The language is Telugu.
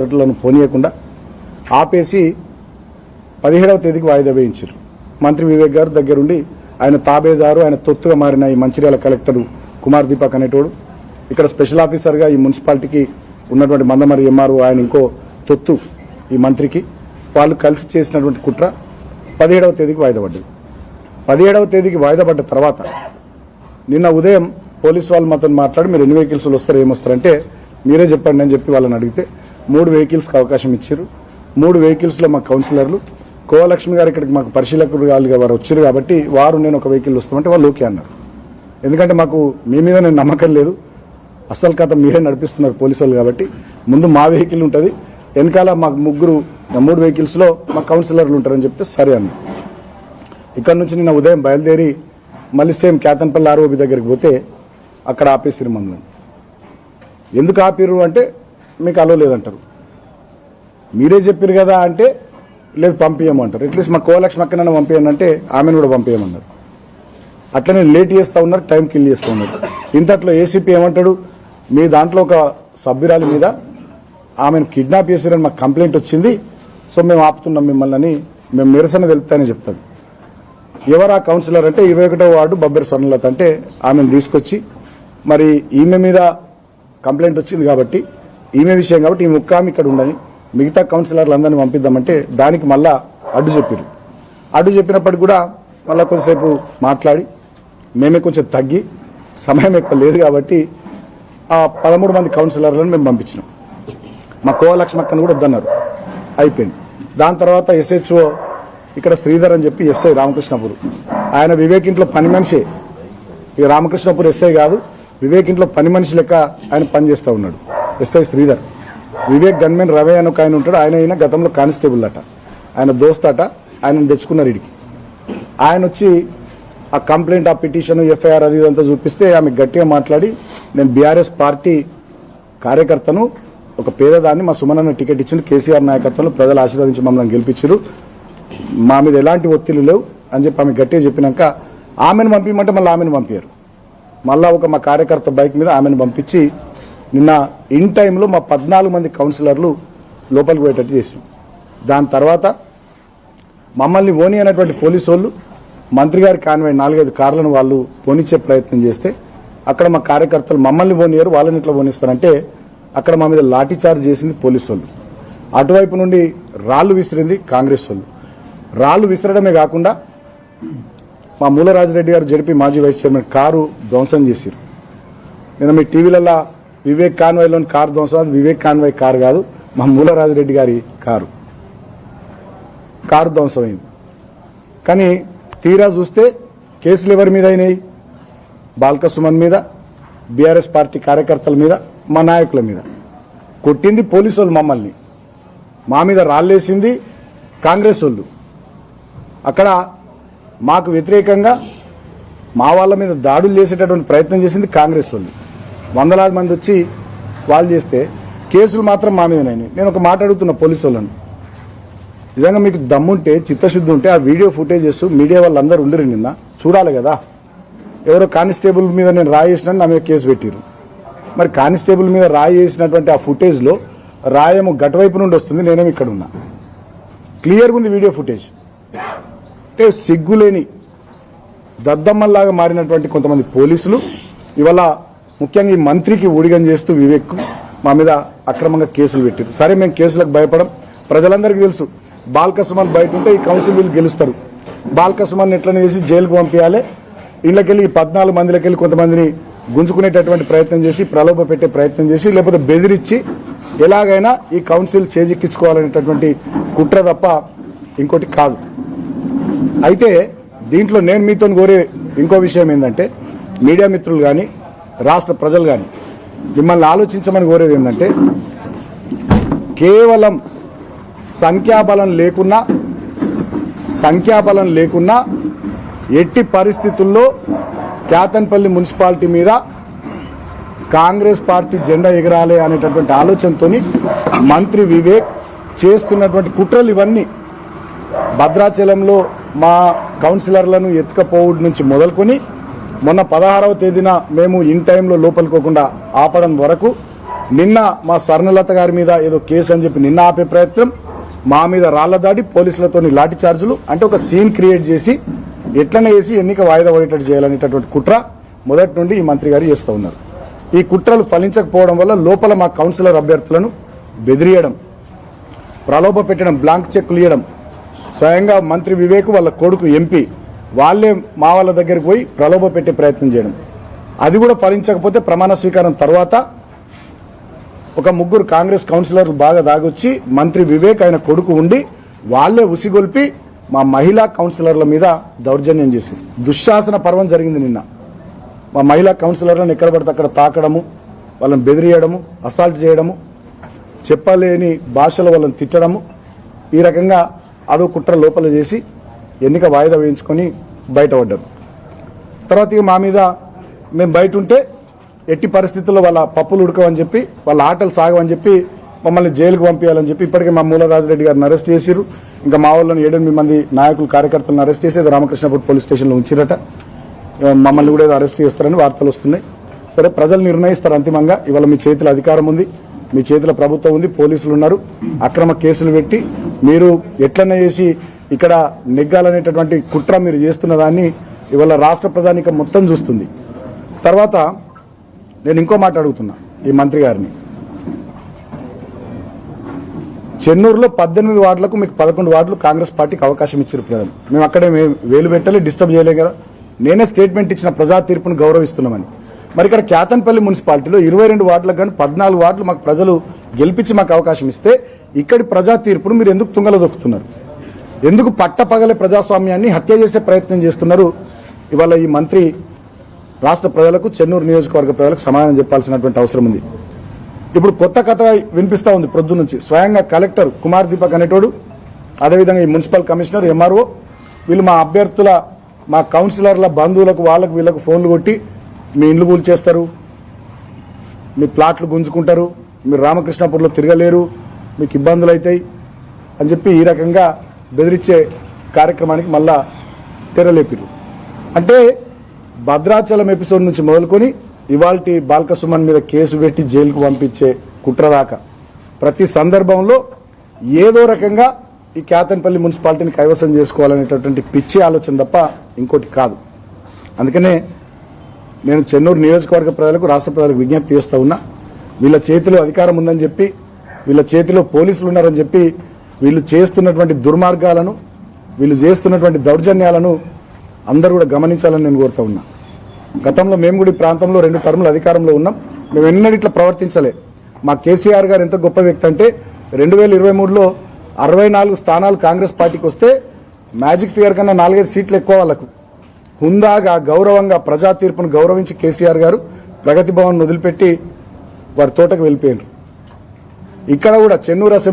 పోనీయకుండా ఆపేసి 17వ తేదీకి వాయిదా వేయించారు. మంత్రి వివేక్ గారు దగ్గరుండి ఆయన తాబేదారు, ఆయన తొత్తుగా మారిన ఈ మంచిర్యాల కలెక్టర్ కుమార్ దీపక్ అనేటోడు, ఇక్కడ స్పెషల్ ఆఫీసర్గా ఈ మున్సిపాలిటీకి ఉన్నటువంటి మందమరి ఎంఆర్ఓ ఆయన ఇంకో తొత్తు ఈ మంత్రికి, వాళ్ళు కలిసి చేసినటువంటి కుట్ర 17వ తేదీకి వాయిదా పడ్డది. 17వ తేదీకి వాయిదా పడ్డ తర్వాత నిన్న ఉదయం పోలీసు వాళ్ళు మాతో మాట్లాడి మీరు ఎన్ని వెహికల్స్లు వస్తారు ఏమొస్తారంటే మీరే చెప్పండి అని చెప్పి వాళ్ళని అడిగితే 3 వెహికల్స్కి అవకాశం ఇచ్చారు. 3 వెహికల్స్లో మా కౌన్సిలర్లు కోవలక్ష్మి గారు ఇక్కడికి మాకు పరిశీలకులు వారు వచ్చారు కాబట్టి వారు నేను ఒక వెహికల్ వస్తామంటే వాళ్ళు ఓకే అన్నారు. ఎందుకంటే మాకు మీ మీద నేను నమ్మకం లేదు, అసలు కథ మీరే నడిపిస్తున్నారు పోలీసు వాళ్ళు కాబట్టి ముందు మా వెహికల్ ఉంటుంది, వెనకాల మాకు 3 వెహికల్స్లో మా కౌన్సిలర్లు ఉంటారని చెప్తే సరే అన్న. ఇక్కడ నుంచి నిన్న ఉదయం బయలుదేరి మళ్ళీ సేమ్ కేతన్పల్లి ఆర్ఓబి దగ్గరికి పోతే అక్కడ ఆపేసిరు మమ్మల్ని. ఎందుకు ఆపిరు అంటే మీకు అలో లేదంటారు, మీరే చెప్పారు కదా అంటే లేదు పంపించమంటారు. అట్లీస్ట్ మా కోలక్ష్మి అక్కడైనా పంపించండి అంటే ఆమెను కూడా పంపించమన్నారు. అట్లనే లేట్ చేస్తూ ఉన్నారు, టైం కిల్ చేస్తూ ఉన్నారు. ఇంతట్లో ఏసీపీ ఏమంటాడు, మీ దాంట్లో ఒక సభ్యురాలి మీద ఆమెను కిడ్నాప్ చేశారని మాకు కంప్లైంట్ వచ్చింది, సో మేము ఆపుతున్నాం మిమ్మల్ని అని మేము నిరసన తెలుపుతాయని చెప్తాడు. ఎవరు ఆ కౌన్సిలర్ అంటే 21వ వార్డు బబ్బెర స్వర్ణలత అంటే ఆమెను తీసుకొచ్చి మరి ఈమె మీద కంప్లైంట్ వచ్చింది కాబట్టి ఈమె విషయం కాబట్టి ఈ ముక్కామి ఇక్కడ ఉండని మిగతా కౌన్సిలర్లు అందరినీ పంపిద్దామంటే దానికి మళ్ళా అడ్డు చెప్పారు. అడ్డు చెప్పినప్పటికి కూడా మళ్ళీ కొద్దిసేపు మాట్లాడి మేమే కొంచెం తగ్గి సమయం ఎక్కువ లేదు కాబట్టి ఆ 13 మంది కౌన్సిలర్లను మేము పంపించినాం. మా కోవలక్ష్మక్కను కూడా వద్దన్నారు, అయిపోయింది. దాని తర్వాత ఎస్హెచ్ఓ ఇక్కడ శ్రీధర్ అని చెప్పి ఎస్ఐ రామకృష్ణపూర్, ఆయన వివేక్ ఇంట్లో పని మనిషి, ఇక రామకృష్ణపూర్ ఎస్ఐ కాదు, వివేక్ ఇంట్లో పని మనిషి లెక్క ఆయన పనిచేస్తూ ఉన్నాడు ఎస్ఐ శ్రీధర్. వివేక్ గన్మెన్ రవి అని ఒక ఆయన ఉంటాడు, ఆయన గతంలో కానిస్టేబుల్ అట, ఆయన దోస్త్ అట, ఆయన తెచ్చుకున్నారు ఇడికి. ఆయన వచ్చి ఆ కంప్లైంట్, ఆ పిటిషన్, ఎఫ్ఐఆర్ అది ఇదంతా చూపిస్తే ఆమె గట్టిగా మాట్లాడి నేను బీఆర్ఎస్ పార్టీ కార్యకర్తను, ఒక పేదదాన్ని, మా సుమనన్న టికెట్ ఇచ్చిండు, కేసీఆర్ నాయకత్వంలో ప్రజలు ఆశీర్వదించి మమ్మల్ని గెలిపించారు, మా మీద ఎలాంటి ఒత్తిళ్లు లేవు అని చెప్పి ఆమె గట్టిగా చెప్పినాక ఆమెను పంపించమంటే మళ్ళీ ఆమెను పంపారు. మళ్ళా మా కార్యకర్త బైక్ మీద ఆమెను పంపించి నిన్న ఇన్ టైంలో మా 14 మంది కౌన్సిలర్లు లోపలికి పోయేటట్టు చేసినాం. దాని తర్వాత మమ్మల్ని ఓని అనేటువంటి పోలీసు వాళ్ళు మంత్రి గారి కాన్వాయ్ 4-5 కార్లను వాళ్ళు పోనిచ్చే ప్రయత్నం చేస్తే అక్కడ మా కార్యకర్తలు మమ్మల్ని పోనీయారు, వాళ్ళని ఇట్లా పోనిస్తారంటే అక్కడ మా మీద లాఠీ చార్జ్ చేసింది పోలీసు వాళ్ళు. అటువైపు నుండి రాళ్లు విసిరింది కాంగ్రెస్ వాళ్ళు. రాళ్లు విసరడమే కాకుండా మా మూలరాజిరెడ్డి గారు జడిపి మాజీ వైస్ చైర్మన్ కారు ధ్వంసం చేశారు. నేను మీ టీవీలలో వివేక్ కాన్వాయ్లోని కారు ధ్వంసం, అది వివేక్ కాన్వాయ్ కారు కాదు, మా మూలరాజిరెడ్డి గారి కారు ధ్వంసమైంది. కానీ తీరా చూస్తే కేసులు ఎవరి మీద అయినాయి, బాల్క సుమన్ మీద, బీఆర్ఎస్ పార్టీ కార్యకర్తల మీద, మా నాయకుల మీద. కొట్టింది పోలీసు వాళ్ళు మమ్మల్ని, మా మీద రాళ్ళేసింది కాంగ్రెస్ వాళ్ళు. అక్కడ మాకు వ్యతిరేకంగా మా వాళ్ళ మీద దాడులు చేసేటటువంటి ప్రయత్నం చేసింది కాంగ్రెస్ వాళ్ళు. వందలాది మంది వచ్చి వాళ్ళు చేస్తే కేసులు మాత్రం మా మీదనైనాయి. నేను ఒక మాట అడుగుతున్నా పోలీసు వాళ్ళని, నిజంగా మీకు దమ్ముంటే, చిత్తశుద్ధి ఉంటే ఆ వీడియో ఫుటేజెస్ మీడియా వాళ్ళందరూ ఉండరు, నిన్న చూడాలి కదా. ఎవరో కానిస్టేబుల్ మీద నేను రాయి వేసినా నా మీద కేసు పెట్టిరు. మరి కానిస్టేబుల్ మీద రాయి వేసినటువంటి ఆ ఫుటేజ్లో రాయేమో గటువైపు నుండి వస్తుంది, నేనేమో ఇక్కడ ఉన్నా, క్లియర్గా ఉంది వీడియో ఫుటేజ్. అంటే సిగ్గులేని దద్దమ్మల్లాగా మారినటువంటి కొంతమంది పోలీసులు ఇవాళ ముఖ్యంగా ఈ మంత్రికి ఊడిగం చేస్తూ వివేక్ మా మీద అక్రమంగా కేసులు పెట్టారు. సరే మేము కేసులకు భయపడం, ప్రజలందరికీ తెలుసు బాల్క సుమన్ బయట ఉంటే ఈ కౌన్సిల్ వీళ్ళు గెలుస్తారు, బాల్క సుమన్ ఎట్లనే చేసి జైలుకు పంపించాలి, ఇళ్ళకెళ్ళి ఈ 14 మందిలకెళ్ళి కొంతమందిని గుంజుకునేటటువంటి ప్రయత్నం చేసి, ప్రలోభ పెట్టే ప్రయత్నం చేసి, లేకపోతే బెదిరించి ఎలాగైనా ఈ కౌన్సిల్ చేజిక్కించుకోవాలనేటటువంటి కుట్ర తప్ప ఇంకోటి కాదు. అయితే దీంట్లో నేను మీతో కోరే ఇంకో విషయం ఏంటంటే, మీడియా మిత్రులు కానీ రాష్ట్ర ప్రజలు కానీ మిమ్మల్ని ఆలోచించమని కోరేది ఏంటంటే, కేవలం సంఖ్యాబలం లేకున్నా ఎట్టి పరిస్థితుల్లో కేతన్పల్లి మున్సిపాలిటీ మీద కాంగ్రెస్ పార్టీ జెండా ఎగరాలి అనేటటువంటి ఆలోచనతో మంత్రి వివేక్ చేస్తున్నటువంటి కుట్రలు ఇవన్నీ భద్రాచలంలో మా కౌన్సిలర్లను ఎత్తుకపోవడం నుంచి మొదలుకొని మొన్న 16వ తేదీన మేము ఇన్ టైంలో లోపలికోకుండా ఆపడం వరకు నిన్న మా స్వర్ణలత గారి మీద ఏదో కేసు అని చెప్పి నిన్న ఆపే ప్రయత్నం, మా మీద రాళ్ల దాడి, పోలీసులతో లాఠీ చార్జీలు, అంటే ఒక సీన్ క్రియేట్ చేసి ఎట్లనే చేసి ఎన్నిక వాయిదా పడేటట్టు చేయాలనేటటువంటి కుట్ర మొదటి నుండి ఈ మంత్రి గారు చేస్తూ ఉన్నారు. ఈ కుట్రలు ఫలించకపోవడం వల్ల లోపల మా కౌన్సిలర్ అభ్యర్థులను బెదిరియడం, ప్రలోభ పెట్టడం, బ్లాంక్ చెక్కులు ఇవ్వడం, స్వయంగా మంత్రి వివేక్ వాళ్ళ కొడుకు ఎంపీ వాళ్ళే మా వాళ్ళ దగ్గరికి పోయి ప్రలోభ పెట్టే ప్రయత్నం చేయడం, అది కూడా ఫలించకపోతే ప్రమాణ స్వీకారం తర్వాత ఒక ముగ్గురు కాంగ్రెస్ కౌన్సిలర్లు బాగా దాగొచ్చి మంత్రి వివేక్ ఆయన కొడుకు ఉండి వాళ్లే ఉసిగొల్పి మా మహిళా కౌన్సిలర్ల మీద దౌర్జన్యం చేసి దుశ్శాసన పర్వం జరిగింది. నిన్న మా మహిళా కౌన్సిలర్లను ఎక్కడ పడితే అక్కడ తాకడము, వాళ్ళని బెదిరియడము, అసాల్ట్ చేయడము, చెప్పలేని భాషలో వాళ్ళని తిట్టడము, ఈ రకంగా అదో కుట్ర లోపల చేసి ఎన్నిక వాయిదా వేయించుకొని బయటపడ్డారు. తర్వాత ఇక మా మీద మేము బయట ఉంటే ఎట్టి పరిస్థితుల్లో వాళ్ళ పప్పులు ఉడకవని చెప్పి, వాళ్ళ ఆటలు సాగవని చెప్పి మమ్మల్ని జైలుకు పంపించాలని చెప్పి ఇప్పటికే మా మూలరాజరెడ్డి గారిని అరెస్ట్ చేసిరు. ఇంకా మా వాళ్ళని 7-8 మంది నాయకులు కార్యకర్తలను అరెస్ట్ చేసి రామకృష్ణపూర్ పోలీస్ స్టేషన్లో ఉంచిరట. మమ్మల్ని కూడా ఏదో అరెస్ట్ చేస్తారని వార్తలు వస్తున్నాయి. సరే, ప్రజలు నిర్ణయిస్తారు అంతిమంగా. ఇవాళ మీ చేతిలో అధికారం ఉంది, మీ చేతిలో ప్రభుత్వం ఉంది, పోలీసులు ఉన్నారు. అక్రమ కేసులు పెట్టి మీరు ఎట్లనే చేసి ఇక్కడ నెగ్గాలనేటటువంటి కుట్ర మీరు చేస్తున్న దాన్ని ఇవాళ రాష్ట్ర ప్రజానీకం మొత్తం చూస్తుంది. తర్వాత నేను ఇంకో మాట అడుగుతున్నా ఈ మంత్రి గారిని. చెన్నూరులో 18 వార్డులకు మీకు 11 వార్డులు కాంగ్రెస్ పార్టీకి అవకాశం ఇచ్చారు ప్రజలు. మేము అక్కడే వేలు పెట్టాలి, డిస్టర్బ్ చేయలేం కదా. నేనే స్టేట్మెంట్ ఇచ్చిన ప్రజా తీర్పును గౌరవిస్తున్నామని. మరి ఇక్కడ క్యాతన్పల్లి మున్సిపాలిటీలో 22 వార్డులకు కానీ 14 వార్డులు మాకు ప్రజలు గెలిపించి మాకు అవకాశం ఇస్తే ఇక్కడి ప్రజా తీర్పును మీరు ఎందుకు తుంగలో దొక్కుతున్నారు? ఎందుకు పట్టపగలే ప్రజాస్వామ్యాన్ని హత్య చేసే ప్రయత్నం చేస్తున్నారు? ఇవాళ ఈ మంత్రి రాష్ట్ర ప్రజలకు, చెన్నూరు నియోజకవర్గ ప్రజలకు సమాధానం చెప్పాల్సినటువంటి అవసరం ఉంది. ఇప్పుడు కొత్త కథ వినిపిస్తా ఉంది ప్రొద్దు నుంచి. స్వయంగా కలెక్టర్ కుమార్ దీపక్ అనేటోడు, అదేవిధంగా ఈ మున్సిపల్ కమిషనర్, ఎంఆర్ఓ వీళ్ళు మా అభ్యర్థుల, మా కౌన్సిలర్ల బంధువులకు, వాళ్ళకు వీళ్ళకు ఫోన్లు కొట్టి మీ ఇండ్లు కూల్చేస్తారు, మీ ప్లాట్లు గుంజుకుంటారు, మీరు రామకృష్ణపూర్లో తిరగలేరు, మీకు ఇబ్బందులు అవుతాయి అని చెప్పి ఈ రకంగా బెదిరించే కార్యక్రమానికి మళ్ళా తెరలేపిరు. అంటే భద్రాచలం ఎపిసోడ్ నుంచి మొదలుకొని ఇవాల్టి బాల్క సుమన్ మీద కేసు పెట్టి జైలుకు పంపించే కుట్ర దాకా ప్రతి సందర్భంలో ఏదో రకంగా ఈ క్యాతన్పల్లి మున్సిపాలిటీని కైవసం చేసుకోవాలనేటటువంటి పిచ్చి ఆలోచన తప్ప ఇంకోటి కాదు. అందుకనే నేను చెన్నూరు నియోజకవర్గ ప్రజలకు, రాష్ట్ర ప్రజలకు విజ్ఞప్తి చేస్తా ఉన్నా. వీళ్ళ చేతిలో అధికారం ఉందని చెప్పి, వీళ్ళ చేతిలో పోలీసులు ఉన్నారని చెప్పి వీళ్ళు చేస్తున్నటువంటి దుర్మార్గాలను, వీళ్ళు చేస్తున్నటువంటి దౌర్జన్యాలను అందరూ కూడా గమనించాలని నేను కోరుతా ఉన్నా. గతంలో మేము కూడా ఈ ప్రాంతంలో 2 టర్ములు అధికారంలో ఉన్నాం. మేము ఎన్నడూ ఇట్లా ప్రవర్తించలే. మా కేసీఆర్ గారు ఎంత గొప్ప వ్యక్తి అంటే 2023లో 64 స్థానాలు కాంగ్రెస్ పార్టీకి వస్తే మ్యాజిక్ ఫిగర్ కన్నా 4-5 సీట్లు ఎక్కువ వాళ్ళకు. హుందాగా, గౌరవంగా ప్రజా తీర్పును గౌరవించి కేసీఆర్ గారు ప్రగతి భవన్ వదిలిపెట్టి వారి తోటకు వెళ్ళిపోయారు. ఇక్కడ కూడా చెన్నూరు అసెంబ్లీ